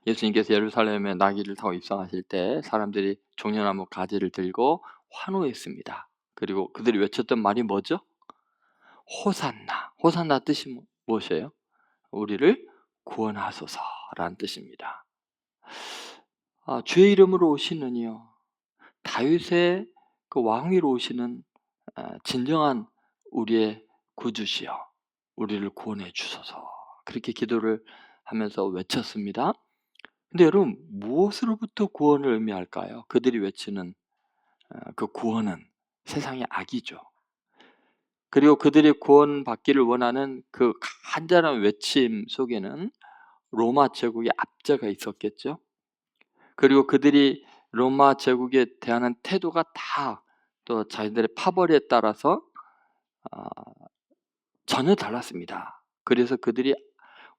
예수님께서 예루살렘에 나귀를 타고 입성하실 때 사람들이 종려나무 가지를 들고 환호했습니다. 그리고 그들이 외쳤던 말이 뭐죠? 호산나. 호산나 뜻이 무엇이에요? 우리를 구원하소서라는 뜻입니다. 주의 이름으로 오시는 이요, 다윗의 그 왕위로 오시는 진정한 우리의 구주시여, 우리를 구원해 주소서. 그렇게 기도를 하면서 외쳤습니다. 근데 여러분, 무엇으로부터 구원을 의미할까요? 그들이 외치는 그 구원은 세상의 악이죠. 그리고 그들이 구원받기를 원하는 그 간절한 외침 속에는 로마 제국의 압제가 있었겠죠. 그리고 그들이 로마 제국에 대한 태도가 다 또 자기들의 파벌에 따라서 아 전혀 달랐습니다. 그래서 그들이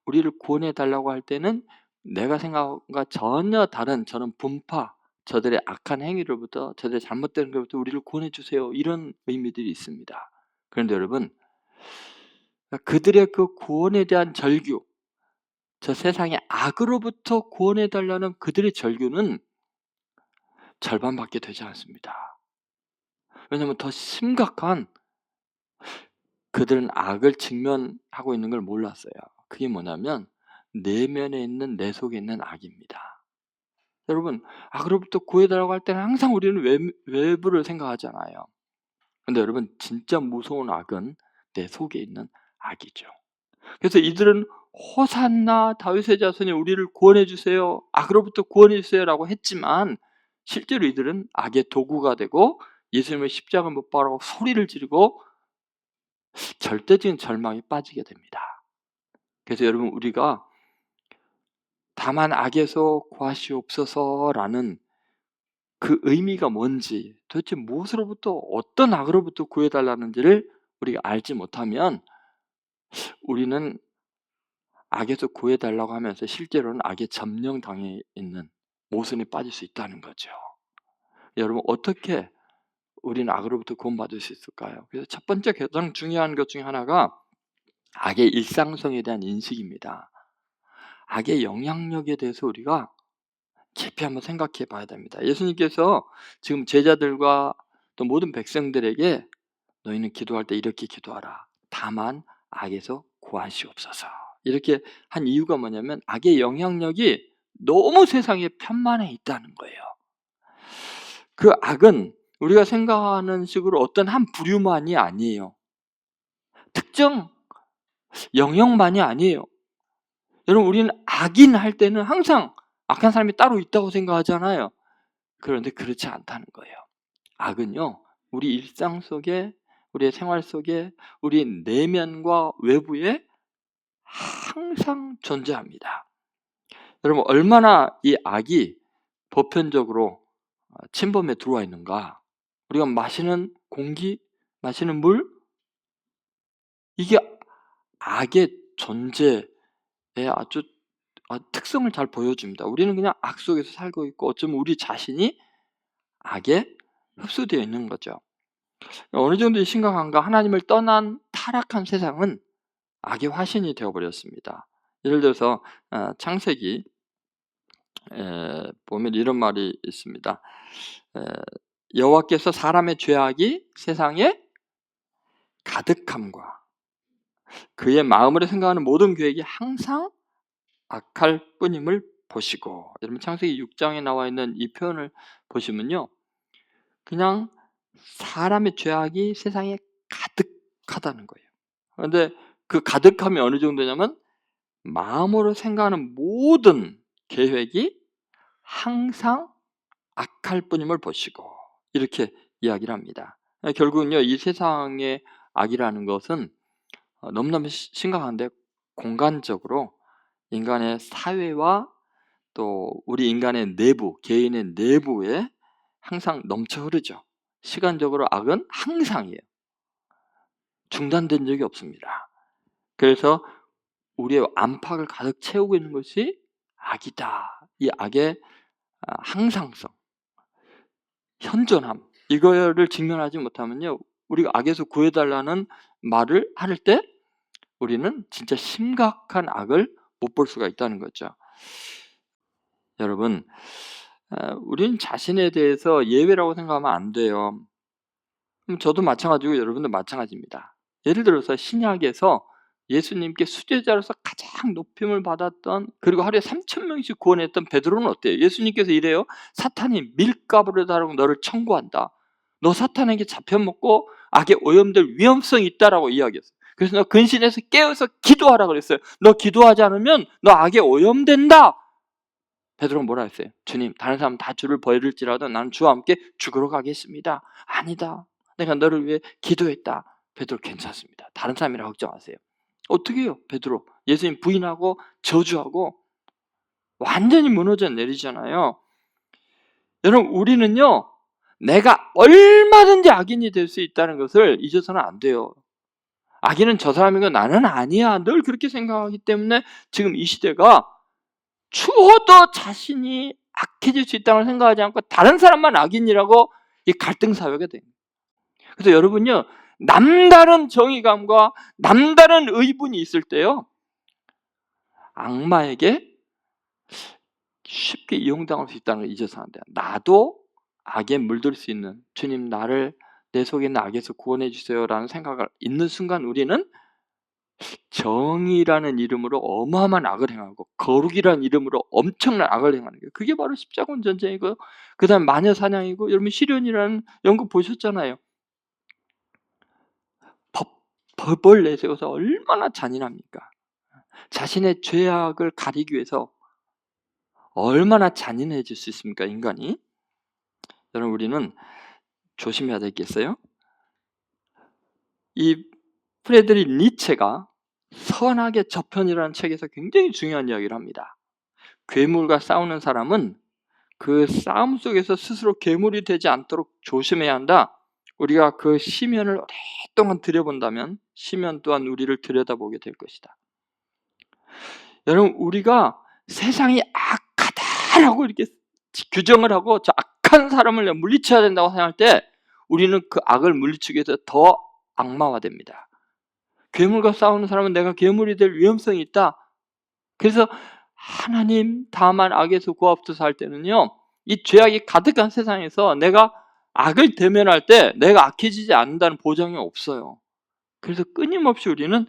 우리를 구원해 달라고 할 때는 내가 생각과 전혀 다른 저런 분파, 저들의 악한 행위로부터, 저들의 잘못된 것부터 우리를 구원해 주세요, 이런 의미들이 있습니다. 그런데 여러분, 그들의 그 구원에 대한 절규, 저 세상의 악으로부터 구원해 달라는 그들의 절규는 절반밖에 되지 않습니다. 왜냐하면 더 심각한, 그들은 악을 직면하고 있는 걸 몰랐어요. 그게 뭐냐면 내면에 있는, 내 속에 있는 악입니다. 여러분, 악으로부터 구해달라고 할 때는 항상 우리는 외부를 생각하잖아요. 근데 여러분, 진짜 무서운 악은 내 속에 있는 악이죠. 그래서 이들은 호산나 다윗의 자손이 우리를 구원해 주세요, 악으로부터 구원해 주세요라고 했지만 실제로 이들은 악의 도구가 되고 예수님을 십자가 못 박으라고 소리를 지르고 절대적인 절망에 빠지게 됩니다. 그래서 여러분, 우리가 다만 악에서 구하시옵소서라는 그 의미가 뭔지, 도대체 무엇으로부터, 어떤 악으로부터 구해달라는지를 우리가 알지 못하면 우리는 악에서 구해달라고 하면서 실제로는 악에 점령당해 있는 모순에 빠질 수 있다는 거죠. 여러분, 어떻게 우리는 악으로부터 구원받을 수 있을까요? 그래서 첫 번째 가장 중요한 것 중에 하나가 악의 일상성에 대한 인식입니다. 악의 영향력에 대해서 우리가 깊이 한번 생각해 봐야 됩니다. 예수님께서 지금 제자들과 또 모든 백성들에게 너희는 기도할 때 이렇게 기도하라, 다만 악에서 구하시옵소서, 이렇게 한 이유가 뭐냐면 악의 영향력이 너무 세상에 편만해 있다는 거예요. 그 악은 우리가 생각하는 식으로 어떤 한 부류만이 아니에요. 특정 영역만이 아니에요. 여러분, 우리는 악인 할 때는 항상 악한 사람이 따로 있다고 생각하잖아요. 그런데 그렇지 않다는 거예요. 악은요, 우리 일상 속에, 우리의 생활 속에, 우리 내면과 외부에 항상 존재합니다. 여러분, 얼마나 이 악이 보편적으로 침범에 들어와 있는가. 우리가 마시는 공기, 마시는 물, 이게 악의 존재의 아주 특성을 잘 보여줍니다. 우리는 그냥 악 속에서 살고 있고 어쩌면 우리 자신이 악에 흡수되어 있는 거죠. 어느 정도 심각한가? 하나님을 떠난 타락한 세상은 악의 화신이 되어버렸습니다. 예를 들어서 창세기 보면 이런 말이 있습니다. 여호와께서 사람의 죄악이 세상에 가득함과 그의 마음으로 생각하는 모든 계획이 항상 악할 뿐임을 보시고. 여러분, 창세기 6장에 나와 있는 이 표현을 보시면요, 그냥 사람의 죄악이 세상에 가득하다는 거예요. 그런데 그 가득함이 어느 정도냐면 마음으로 생각하는 모든 계획이 항상 악할 뿐임을 보시고, 이렇게 이야기를 합니다. 결국은요, 이 세상의 악이라는 것은 너무너무 심각한데 공간적으로 인간의 사회와 또 우리 인간의 내부, 개인의 내부에 항상 넘쳐 흐르죠. 시간적으로 악은 항상이에요. 중단된 적이 없습니다. 그래서 우리의 안팎을 가득 채우고 있는 것이 악이다. 이 악의 항상성, 현존함, 이거를 직면하지 못하면요, 우리가 악에서 구해달라는 말을 할 때 우리는 진짜 심각한 악을 못 볼 수가 있다는 거죠. 여러분, 우린 자신에 대해서 예외라고 생각하면 안 돼요. 저도 마찬가지고 여러분도 마찬가지입니다. 예를 들어서 신약에서 예수님께 수제자로서 가장 높임을 받았던, 그리고 하루에 3,000명씩 구원했던 베드로는 어때요? 예수님께서 이래요. 사탄이 밀가부를 다루고 너를 청구한다. 너 사탄에게 잡혀먹고 악에 오염될 위험성이 있다라고 이야기했어요. 그래서 너 근신해서 깨어서 기도하라 그랬어요. 너 기도하지 않으면 너 악에 오염된다. 베드로는 뭐라 했어요? 주님, 다른 사람 다 주를 버릴지라도 나는 주와 함께 죽으러 가겠습니다. 아니다. 내가 너를 위해 기도했다. 베드로 괜찮습니다. 다른 사람이라 걱정하세요. 어떻게 해요? 베드로 예수님 부인하고 저주하고 완전히 무너져 내리잖아요. 여러분, 우리는요, 내가 얼마든지 악인이 될 수 있다는 것을 잊어서는 안 돼요. 악인은 저 사람이고 나는 아니야. 늘 그렇게 생각하기 때문에 지금 이 시대가 추워도 자신이 악해질 수 있다는 생각하지 않고 다른 사람만 악인이라고 이 갈등 사회가 됩니다. 그래서 여러분요, 남다른 정의감과 남다른 의분이 있을 때요, 악마에게 쉽게 이용당할 수 있다는 걸 잊어서 안 돼요. 나도 악에 물들 수 있는, 주님 나를 내 속에 있는 악에서 구원해 주세요라는 생각을 있는 순간 우리는 정의라는 이름으로 어마어마한 악을 행하고 거룩이라는 이름으로 엄청난 악을 행하는 거예요. 그게 바로 십자군 전쟁이고, 그 다음 마녀 사냥이고, 여러분 시련이라는 연극 보셨잖아요. 법을 내세워서 얼마나 잔인합니까? 자신의 죄악을 가리기 위해서 얼마나 잔인해질 수 있습니까, 인간이? 여러분, 우리는 조심해야 되겠어요? 이 프레드리 니체가 선악의 저편이라는 책에서 굉장히 중요한 이야기를 합니다. 괴물과 싸우는 사람은 그 싸움 속에서 스스로 괴물이 되지 않도록 조심해야 한다. 우리가 그 시면을 오랫동안 들여본다면 시면 또한 우리를 들여다보게 될 것이다. 여러분, 우리가 세상이 악하다라고 이렇게 규정을 하고 저 악한 사람을 물리쳐야 된다고 생각할 때 우리는 그 악을 물리치기 위해서 더 악마화됩니다. 괴물과 싸우는 사람은 내가 괴물이 될 위험성이 있다. 그래서 하나님 다만 악에서 구하옵소서 할 때는요, 이 죄악이 가득한 세상에서 내가 악을 대면할 때 내가 악해지지 않는다는 보장이 없어요. 그래서 끊임없이 우리는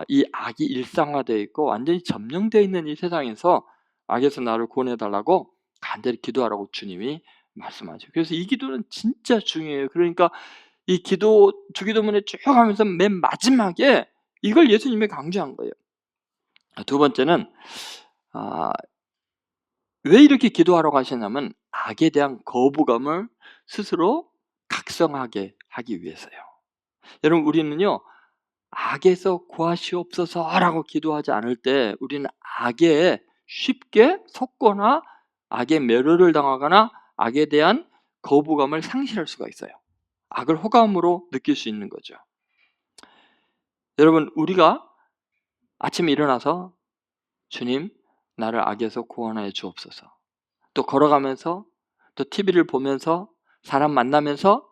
이 악이 일상화되어 있고 완전히 점령되어 있는 이 세상에서 악에서 나를 구원해달라고 간절히 기도하라고 주님이 말씀하죠. 그래서 이 기도는 진짜 중요해요. 그러니까 이 기도, 주기도문에 쭉 하면서 맨 마지막에 이걸 예수님이 강조한 거예요. 두 번째는 왜 이렇게 기도하라고 하시냐면 악에 대한 거부감을 스스로 각성하게 하기 위해서요. 여러분, 우리는요, 악에서 구하시옵소서라고 기도하지 않을 때 우리는 악에 쉽게 속거나 악의 매료를 당하거나 악에 대한 거부감을 상실할 수가 있어요. 악을 호감으로 느낄 수 있는 거죠. 여러분, 우리가 아침에 일어나서 주님, 나를 악에서 구원하여 주옵소서. 또 걸어가면서, 또 TV를 보면서, 사람 만나면서,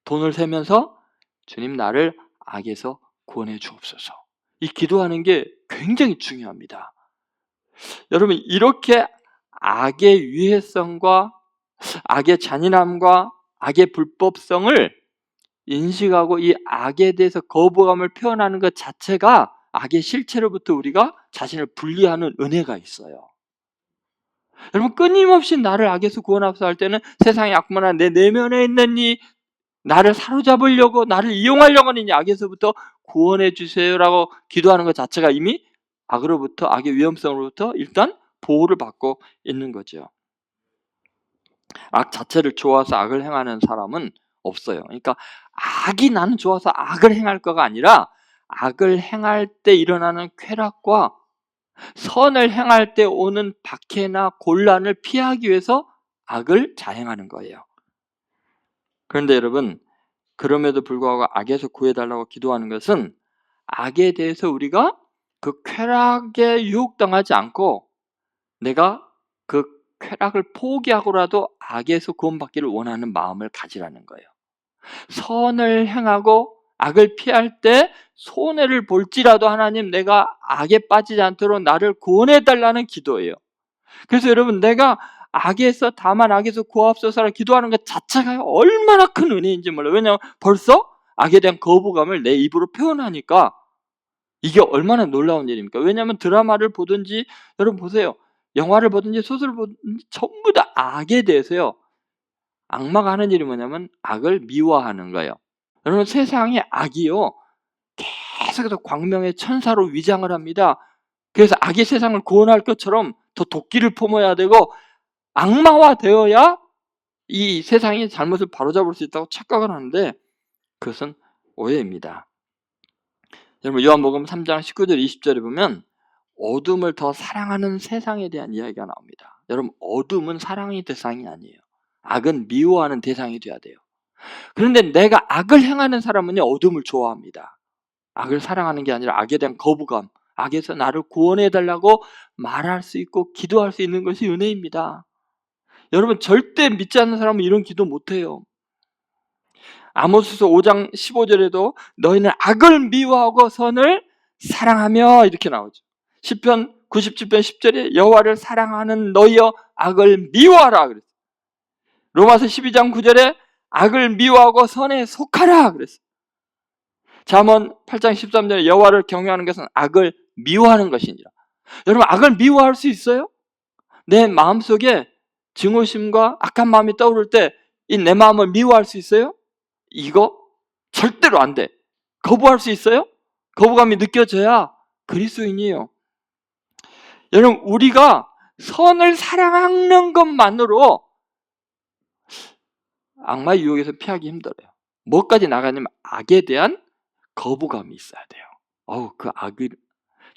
돈을 세면서 주님, 나를 악에서 구원해 주옵소서. 이 기도하는 게 굉장히 중요합니다. 여러분, 이렇게 악의 위해성과 악의 잔인함과 악의 불법성을 인식하고 이 악에 대해서 거부감을 표현하는 것 자체가 악의 실체로부터 우리가 자신을 분리하는 은혜가 있어요. 여러분, 끊임없이 나를 악에서 구원하소서 할 때는 세상의 악마나 내 내면에 있는 이 나를 사로잡으려고, 나를 이용하려고 하는 이 악에서부터 구원해 주세요라고 기도하는 것 자체가 이미 악으로부터, 악의 위험성으로부터 일단 보호를 받고 있는 거죠. 악 자체를 좋아서 악을 행하는 사람은 없어요. 그러니까 악이 나는 좋아서 악을 행할 거가 아니라 악을 행할 때 일어나는 쾌락과 선을 행할 때 오는 박해나 곤란을 피하기 위해서 악을 자행하는 거예요. 그런데 여러분, 그럼에도 불구하고 악에서 구해달라고 기도하는 것은 악에 대해서 우리가 그 쾌락에 유혹당하지 않고 내가 그 쾌락을 포기하고라도 악에서 구원받기를 원하는 마음을 가지라는 거예요. 선을 행하고 악을 피할 때 손해를 볼지라도 하나님, 내가 악에 빠지지 않도록 나를 구원해달라는 기도예요. 그래서 여러분, 내가 악에서, 다만 악에서 구하옵소서라 기도하는 것 자체가 얼마나 큰 은혜인지 몰라요. 왜냐하면 벌써 악에 대한 거부감을 내 입으로 표현하니까 이게 얼마나 놀라운 일입니까? 왜냐하면 드라마를 보든지, 여러분 보세요, 영화를 보든지 소설을 보든지 전부 다 악에 대해서요, 악마가 하는 일이 뭐냐면 악을 미화하는 거예요. 여러분, 세상에 악이요, 계속해서 광명의 천사로 위장을 합니다. 그래서 악이 세상을 구원할 것처럼 더 도끼를 품어야 되고 악마화 되어야 이 세상이 잘못을 바로잡을 수 있다고 착각을 하는데, 그것은 오해입니다. 여러분, 요한복음 3장 19절 20절에 보면 어둠을 더 사랑하는 세상에 대한 이야기가 나옵니다. 여러분, 어둠은 사랑의 대상이 아니에요. 악은 미워하는 대상이 돼야 돼요. 그런데 내가 악을 행하는 사람은요, 어둠을 좋아합니다. 악을 사랑하는 게 아니라 악에 대한 거부감, 악에서 나를 구원해달라고 말할 수 있고 기도할 수 있는 것이 은혜입니다. 여러분, 절대 믿지 않는 사람은 이런 기도 못해요. 아모스서 5장 15절에도 너희는 악을 미워하고 선을 사랑하며 이렇게 나오죠. 시편 97편 10절에 여호와를 사랑하는 너희여 악을 미워하라 그랬어요. 로마서 12장 9절에 악을 미워하고 선에 속하라 그랬어요. 잠언 8장 13절에 여호와를 경외하는 것은 악을 미워하는 것이니라. 여러분, 악을 미워할 수 있어요? 내 마음속에 증오심과 악한 마음이 떠오를 때 이 내 마음을 미워할 수 있어요? 이거 절대로 안 돼. 거부할 수 있어요? 거부감이 느껴져야 그리스도인이에요. 여러분, 우리가 선을 사랑하는 것만으로 악마의 유혹에서 피하기 힘들어요. 뭐까지 나가냐면 악에 대한 거부감이 있어야 돼요. 그 악의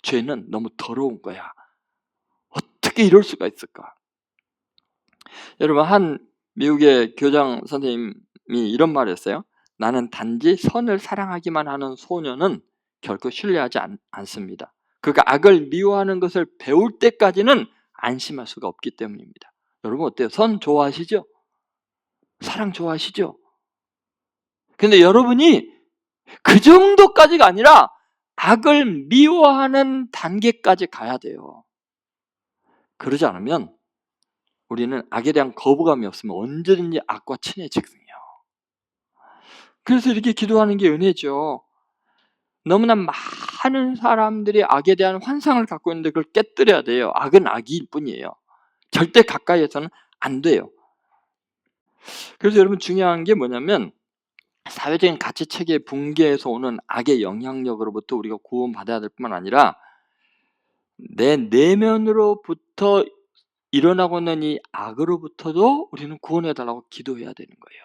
죄는 너무 더러운 거야. 어떻게 이럴 수가 있을까? 여러분, 한 미국의 교장 선생님이 이런 말을 했어요. 나는 단지 선을 사랑하기만 하는 소년은 결코 신뢰하지 않습니다. 그가 악을 미워하는 것을 배울 때까지는 안심할 수가 없기 때문입니다. 여러분, 어때요? 선 좋아하시죠? 사랑 좋아하시죠? 근데 여러분이 그 정도까지가 아니라 악을 미워하는 단계까지 가야 돼요. 그러지 않으면 우리는 악에 대한 거부감이 없으면 언제든지 악과 친해지거든요. 그래서 이렇게 기도하는 게 은혜죠. 너무나 많은 사람들이 악에 대한 환상을 갖고 있는데 그걸 깨뜨려야 돼요. 악은 악일 뿐이에요. 절대 가까이에서는 안 돼요. 그래서 여러분, 중요한 게 뭐냐면 사회적인 가치체계 붕괴에서 오는 악의 영향력으로부터 우리가 구원받아야 될 뿐만 아니라 내 내면으로부터 일어나고 있는 이 악으로부터도 우리는 구원해달라고 기도해야 되는 거예요.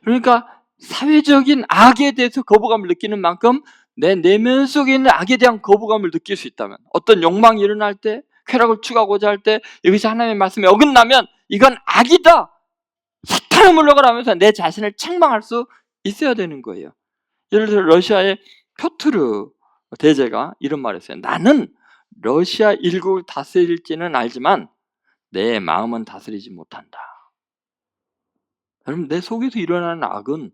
그러니까 사회적인 악에 대해서 거부감을 느끼는 만큼 내 내면 속에 있는 악에 대한 거부감을 느낄 수 있다면, 어떤 욕망이 일어날 때, 쾌락을 추구하고자 할 때 여기서 하나님의 말씀에 어긋나면 이건 악이다, 사탄을 물러가라 하면서 내 자신을 책망할 수 있어야 되는 거예요. 예를 들어 러시아의 표트르 대제가 이런 말을 했어요. 나는 러시아 일국을 다스릴지는 알지만 내 마음은 다스리지 못한다. 여러분, 내 속에서 일어나는 악은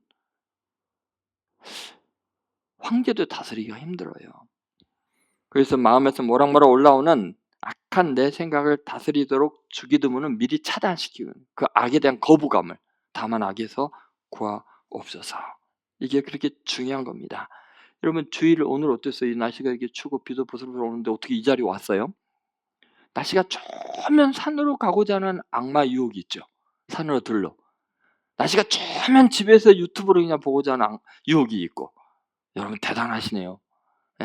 황제도 다스리기가 힘들어요. 그래서 마음에서 모락모락 올라오는 악한 내 생각을 다스리도록 주기도문은 미리 차단시키고 그 악에 대한 거부감을, 다만 악에서 구하옵소서. 이게 그렇게 중요한 겁니다. 여러분, 주의를 오늘 어땠어요? 이 날씨가 이렇게 추고 비도 부슬부슬 오는데 어떻게 이 자리에 왔어요? 날씨가 좋으면 산으로 가고자 하는 악마 유혹이 있죠. 산으로 들러. 날씨가 좋으면 집에서 유튜브로 그냥 보고자 하는 유혹이 있고. 여러분, 대단하시네요.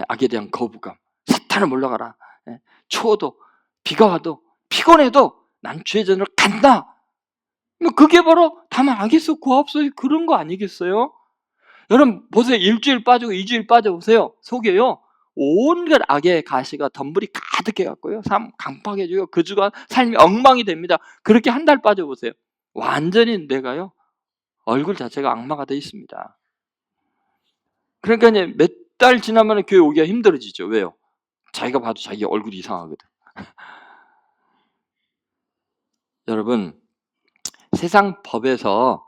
악에 대한 거부감. 사탄을 물러가라. 추워도 비가 와도 피곤해도 난 주의 전으로 간다. 뭐 그게 바로 다만 악에서 구하옵소서, 그런 거 아니겠어요? 여러분 보세요. 일주일 빠지고 2주일 빠져보세요. 속에요 온갖 악의 가시가 덤불이 가득해갖고요, 삶 강팍해지고 그 주간 삶이 엉망이 됩니다. 그렇게 한 달 빠져보세요. 완전히 내가요 얼굴 자체가 악마가 돼 있습니다. 그러니까 이제 몇 달 지나면 교회 오기가 힘들어지죠. 왜요? 자기가 봐도 자기 얼굴이 이상하거든. 여러분, 세상 법에서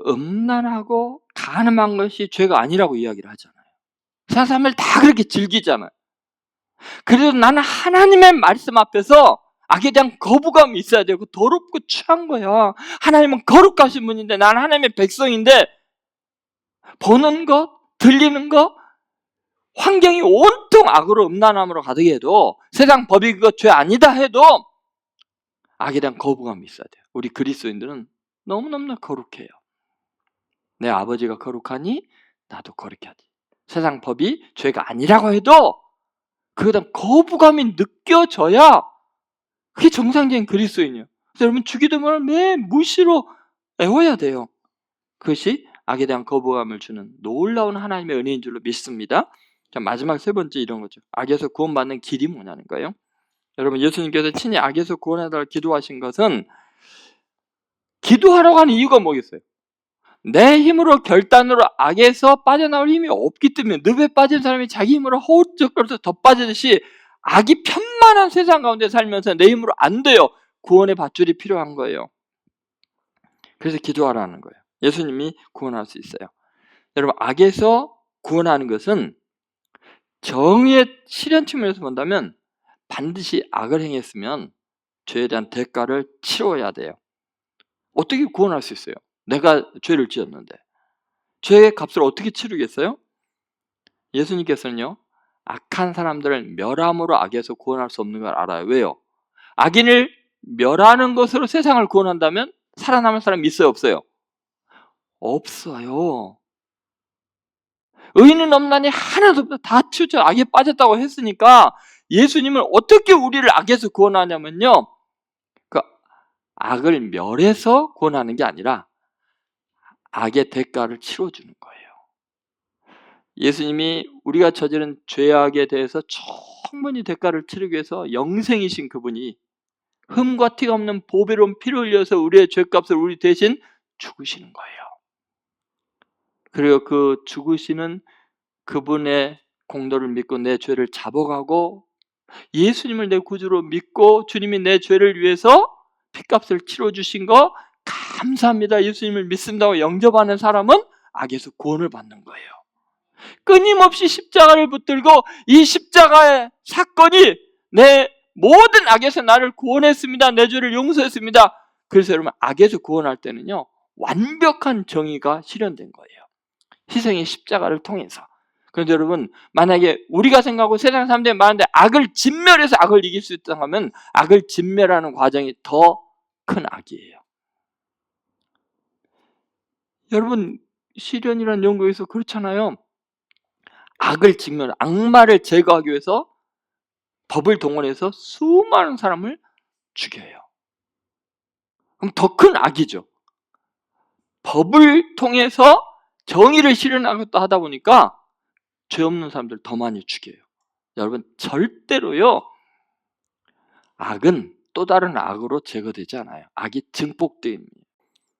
음란하고 간음한 것이 죄가 아니라고 이야기를 하잖아요. 세상 사람들 다 그렇게 즐기잖아요. 그래도 나는 하나님의 말씀 앞에서 악에 대한 거부감이 있어야 되고 더럽고 추한 거야. 하나님은 거룩하신 분인데 나는 하나님의 백성인데 보는 것, 들리는 것, 환경이 온통 악으로 음란함으로 가득해도 세상 법이 그거 죄 아니다 해도 악에 대한 거부감이 있어야 돼요. 우리 그리스도인들은 너무너무나 거룩해요. 내 아버지가 거룩하니 나도 거룩하지. 세상 법이 죄가 아니라고 해도 그거에 대한 거부감이 느껴져야 그게 정상적인 그리스도인이에요. 그래서 여러분 주기도문을 매 무시로 외워야 돼요. 그것이 악에 대한 거부감을 주는 놀라운 하나님의 은혜인 줄로 믿습니다. 자, 마지막 세 번째 이런 거죠. 악에서 구원받는 길이 뭐냐는 거예요. 여러분 예수님께서 친히 악에서 구원해달라고 기도하신 것은 기도하라고 하는 이유가 뭐겠어요? 내 힘으로 결단으로 악에서 빠져나올 힘이 없기 때문에 늪에 빠진 사람이 자기 힘으로 허우적거려서 더 빠지듯이 악이 편만한 세상 가운데 살면서 내 힘으로 안 돼요. 구원의 밧줄이 필요한 거예요. 그래서 기도하라는 거예요. 예수님이 구원할 수 있어요. 여러분 악에서 구원하는 것은 정의의 실현 측면에서 본다면 반드시 악을 행했으면 죄에 대한 대가를 치러야 돼요. 어떻게 구원할 수 있어요? 내가 죄를 지었는데 죄의 값을 어떻게 치르겠어요? 예수님께서는요 악한 사람들을 멸함으로 악에서 구원할 수 없는 걸 알아요. 왜요? 악인을 멸하는 것으로 세상을 구원한다면 살아남을 사람이 있어요? 없어요? 없어요. 의인은 없나니 하나도 없다. 다 치우쳐 악에 빠졌다고 했으니까 예수님은 어떻게 우리를 악에서 구원하냐면요 그 악을 멸해서 구원하는 게 아니라 악의 대가를 치러주는 거예요. 예수님이 우리가 저지른 죄악에 대해서 충분히 대가를 치르기 위해서 영생이신 그분이 흠과 티가 없는 보배로운 피를 흘려서 우리의 죄값을 우리 대신 죽으시는 거예요. 그리고 그 죽으시는 그분의 공로를 믿고 내 죄를 잡아가고 예수님을 내 구주로 믿고 주님이 내 죄를 위해서 피값을 치러주신 거 감사합니다. 예수님을 믿습니다고 영접하는 사람은 악에서 구원을 받는 거예요. 끊임없이 십자가를 붙들고 이 십자가의 사건이 내 모든 악에서 나를 구원했습니다. 내 죄를 용서했습니다. 그래서 여러분 악에서 구원할 때는요 완벽한 정의가 실현된 거예요. 희생의 십자가를 통해서. 그런데 여러분 만약에 우리가 생각하고 세상 사람들이 말하는데 악을 진멸해서 악을 이길 수 있다고 하면 악을 진멸하는 과정이 더 큰 악이에요. 여러분 시련이라는 연구에서 그렇잖아요. 악을 직면, 악마를 제거하기 위해서 법을 동원해서 수많은 사람을 죽여요. 그럼 더 큰 악이죠. 법을 통해서 정의를 실현하겠다 하다 보니까 죄 없는 사람들 더 많이 죽여요. 여러분 절대로요 악은 또 다른 악으로 제거되지 않아요. 악이 증폭됩니다.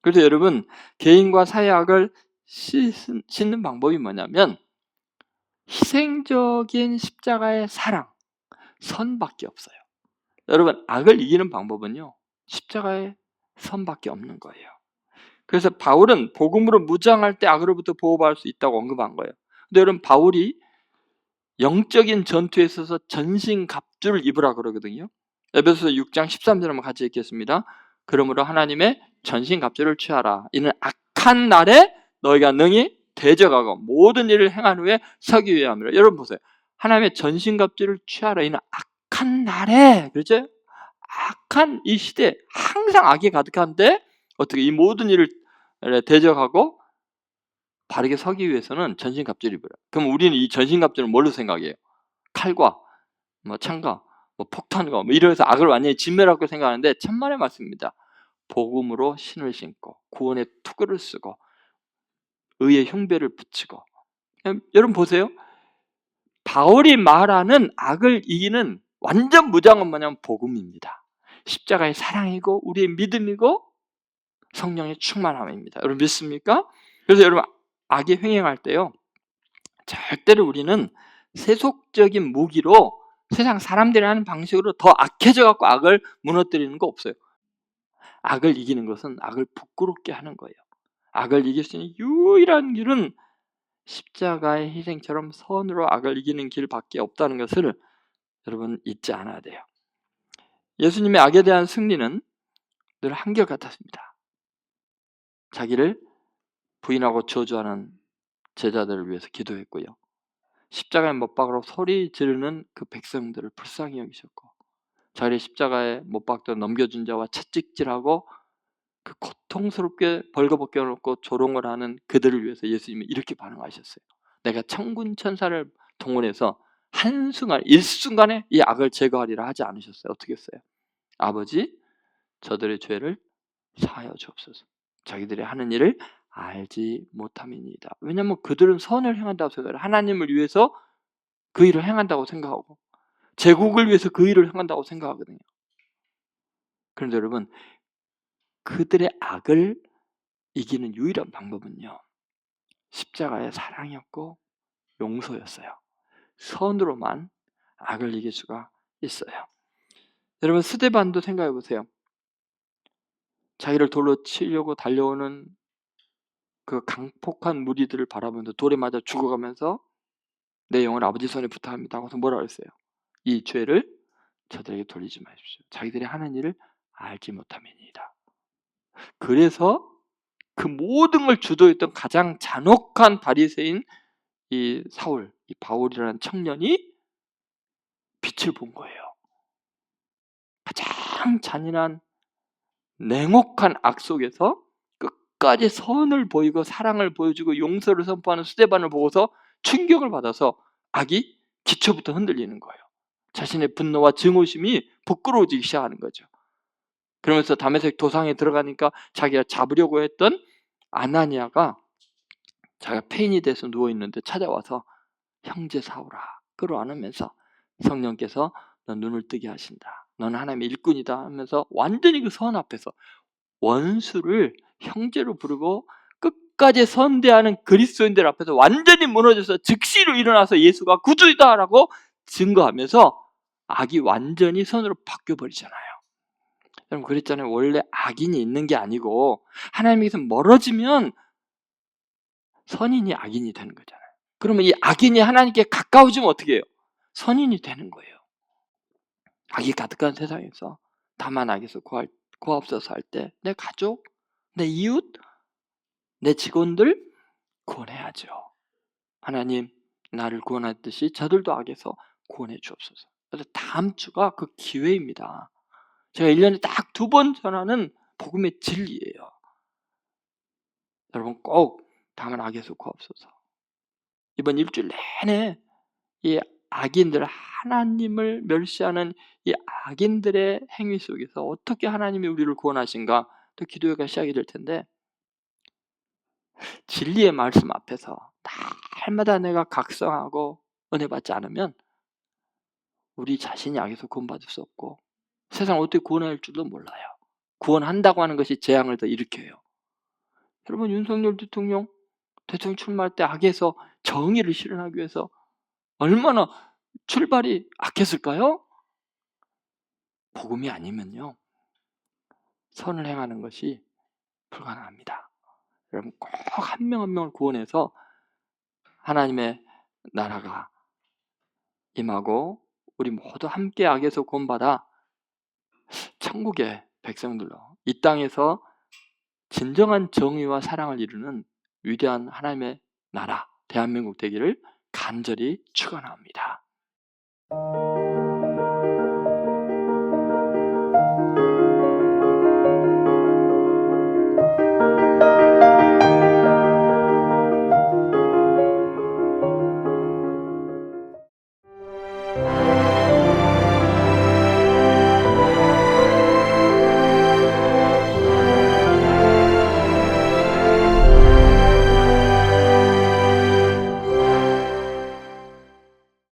그래서 여러분 개인과 사회 악을 씻는 방법이 뭐냐면 희생적인 십자가의 사랑, 선밖에 없어요. 여러분 악을 이기는 방법은요 십자가의 선밖에 없는 거예요. 그래서 바울은 복음으로 무장할 때 악으로부터 보호받을 수 있다고 언급한 거예요. 근데 여러분 바울이 영적인 전투에 있어서 전신갑주를 입으라 그러거든요. 에베소서 6장 13절 한번 같이 읽겠습니다. 그러므로 하나님의 전신갑주를 취하라. 이는 악한 날에 너희가 능히 대적하고 모든 일을 행한 후에 서기 위해 함이라. 여러분 보세요. 하나님의 전신갑주를 취하라. 이는 악한 날에, 그렇죠? 악한 이 시대에 항상 악이 가득한데 어떻게 이 모든 일을 대적하고 바르게 서기 위해서는 전신갑주를 입으라. 그럼 우리는 이 전신갑주를 뭘로 생각해요? 칼과 뭐 창과 뭐 폭탄과 뭐 이래서 악을 완전히 진멸하고 생각하는데 천만의 말씀입니다. 복음으로 신을 신고 구원의 투구를 쓰고 의의 흉배를 붙이고. 여러분 보세요. 바울이 말하는 악을 이기는 완전 무장은 뭐냐면 복음입니다. 십자가의 사랑이고 우리의 믿음이고 성령의 충만함입니다. 여러분 믿습니까? 그래서 여러분 악이 횡행할 때요 절대로 우리는 세속적인 무기로 세상 사람들이 하는 방식으로 더 악해져 갖고 악을 무너뜨리는 거 없어요. 악을 이기는 것은 악을 부끄럽게 하는 거예요. 악을 이길 수 있는 유일한 길은 십자가의 희생처럼 선으로 악을 이기는 길밖에 없다는 것을 여러분 잊지 않아야 돼요. 예수님의 악에 대한 승리는 늘 한결같았습니다. 자기를 부인하고 저주하는 제자들을 위해서 기도했고요. 십자가에 못 박으러 소리 지르는 그 백성들을 불쌍히 여기셨고, 자기를 십자가에 못 박도 넘겨준 자와 채찍질하고 그 고통스럽게 벌거벗겨 놓고 조롱을 하는 그들을 위해서 예수님이 이렇게 반응하셨어요. 내가 천군 천사를 동원해서 한순간 일순간에 이 악을 제거하리라 하지 않으셨어요. 어떻게 했어요? 아버지, 저들의 죄를 사하여 주옵소서. 자기들이 하는 일을 알지 못함이니이다. 왜냐하면 그들은 선을 행한다고 생각해요. 하나님을 위해서 그 일을 행한다고 생각하고 제국을 위해서 그 일을 행한다고 생각하거든요. 그런데 여러분, 그들의 악을 이기는 유일한 방법은요, 십자가의 사랑이었고 용서였어요. 선으로만 악을 이길 수가 있어요. 여러분, 스데반도 생각해 보세요. 자기를 돌로 치려고 달려오는 그 강폭한 무리들을 바라보면서 돌에 맞아 죽어가면서 내 영을 아버지 손에 부탁합니다 하고서 뭐라 그랬어요? 이 죄를 저들에게 돌리지 마십시오. 자기들이 하는 일을 알지 못함이니이다. 그래서 그 모든 걸 주도했던 가장 잔혹한 바리새인 이 사울, 이 바울이라는 청년이 빛을 본 거예요. 가장 잔인한 냉혹한 악 속에서 끝까지 선을 보이고 사랑을 보여주고 용서를 선포하는 스데반을 보고서 충격을 받아서 악이 기초부터 흔들리는 거예요. 자신의 분노와 증오심이 부끄러워지기 시작하는 거죠. 그러면서 다메섹 도상에 들어가니까 자기가 잡으려고 했던 아나니아가 자기가 폐인이 돼서 누워있는데 찾아와서 형제 사울아 끌어안으면서 성령께서 너 눈을 뜨게 하신다. 너는 하나님의 일꾼이다 하면서 완전히 그 선 앞에서 원수를 형제로 부르고 끝까지 선대하는 그리스도인들 앞에서 완전히 무너져서 즉시로 일어나서 예수가 구주이다라고 증거하면서 악이 완전히 선으로 바뀌어버리잖아요. 여러분 그랬잖아요. 원래 악인이 있는 게 아니고 하나님께서 멀어지면 선인이 악인이 되는 거잖아요. 그러면 이 악인이 하나님께 가까워지면 어떻게 해요? 선인이 되는 거예요. 악이 가득한 세상에서 다만 악에서 구하옵소서 할 때 내 가족, 내 이웃, 내 직원들 구원해야죠. 하나님 나를 구원하듯이 저들도 악에서 구원해 주옵소서. 그래서 다음 주가 그 기회입니다. 제가 1년에 딱 2번 전하는 복음의 진리예요. 여러분 꼭 다만 악에서 구하옵소서. 이번 일주일 내내 이 악인들, 하나님을 멸시하는 이 악인들의 행위 속에서 어떻게 하나님이 우리를 구원하신가 또 기도회가 시작이 될 텐데, 진리의 말씀 앞에서 날마다 내가 각성하고 은혜 받지 않으면 우리 자신이 악에서 구원받을 수 없고 세상을 어떻게 구원할 줄도 몰라요. 구원한다고 하는 것이 재앙을 더 일으켜요. 여러분 윤석열 대통령 출마할 때 악에서 정의를 실현하기 위해서 얼마나 출발이 악했을까요? 복음이 아니면요 선을 행하는 것이 불가능합니다. 여러분 꼭 한 명 한 명을 구원해서 하나님의 나라가 임하고 우리 모두 함께 악에서 구원받아 천국의 백성들로 이 땅에서 진정한 정의와 사랑을 이루는 위대한 하나님의 나라 대한민국 되기를 간절히 축원합니다.